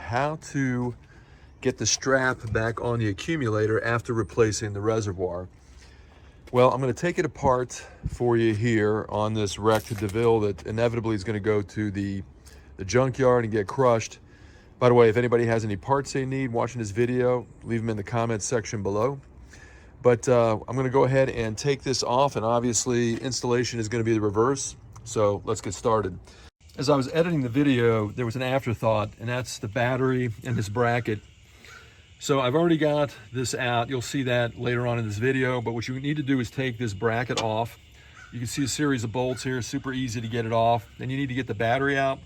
how to get the strap back on the accumulator after replacing the reservoir. Well, I'm going to take it apart for you here on this wrecked Deville that inevitably is going to go to the junkyard and get crushed. By the way, if anybody has any parts they need watching this video, leave them in the comments section below. But I'm going to go ahead and take this off, and obviously installation is going to be the reverse. So let's get started. As I was editing the video, there was an afterthought, and that's the battery and this bracket. So I've already got this out. You'll see that later on in this video, but what you need to do is take this bracket off. You can see a series of bolts here, super easy to get it off. Then you need to get the battery out,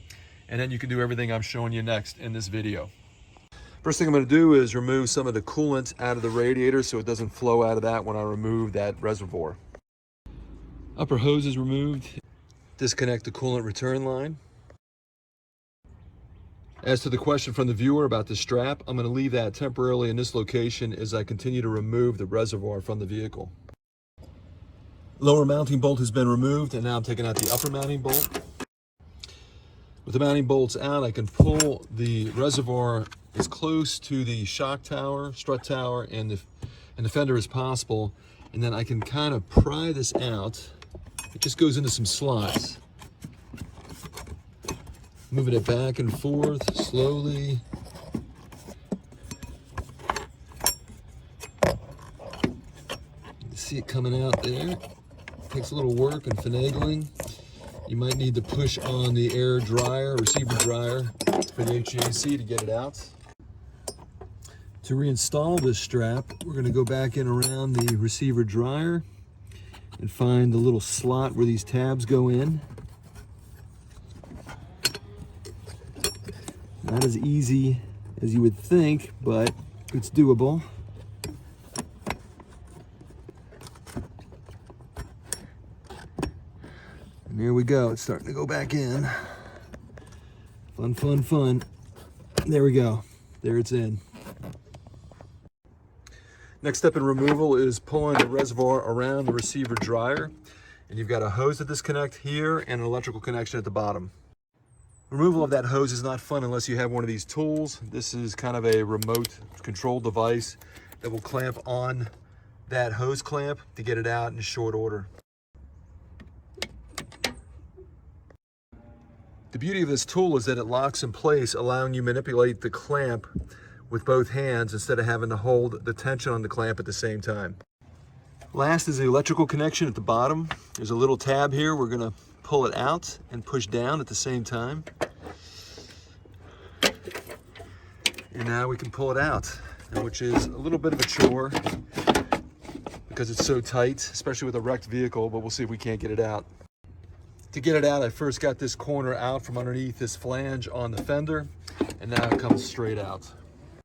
and then you can do everything I'm showing you next in this video. First thing I'm going to do is remove some of the coolant out of the radiator so it doesn't flow out of that when I remove that reservoir. Upper hose is removed. Disconnect the coolant return line. As to the question from the viewer about the strap, I'm going to leave that temporarily in this location as I continue to remove the reservoir from the vehicle. Lower mounting bolt has been removed, and now I'm taking out the upper mounting bolt. With the mounting bolts out, I can pull the reservoir as close to the shock tower, strut tower, and the fender as possible, and then I can kind of pry this out. It just goes into some slots. Moving it back and forth slowly. You see it coming out there. Takes a little work and finagling. You might need to push on the air dryer, receiver dryer for the HVAC to get it out. To reinstall this strap, we're going to go back in around the receiver dryer and find the little slot where these tabs go in. Not as easy as you would think, but it's doable. And there we go, it's starting to go back in. Fun, fun, fun. There we go, there it's in. Next step in removal is pulling the reservoir around the receiver dryer. And you've got a hose to disconnect here and an electrical connection at the bottom. Removal of that hose is not fun unless you have one of these tools. This is kind of a remote control device that will clamp on that hose clamp to get it out in short order. The beauty of this tool is that it locks in place, allowing you to manipulate the clamp with both hands instead of having to hold the tension on the clamp at the same time. Last is the electrical connection at the bottom. There's a little tab here. We're going to pull it out and push down at the same time. And now we can pull it out, which is a little bit of a chore because it's so tight, especially with a wrecked vehicle, but we'll see if we can't get it out. To get it out, I first got this corner out from underneath this flange on the fender, and now it comes straight out.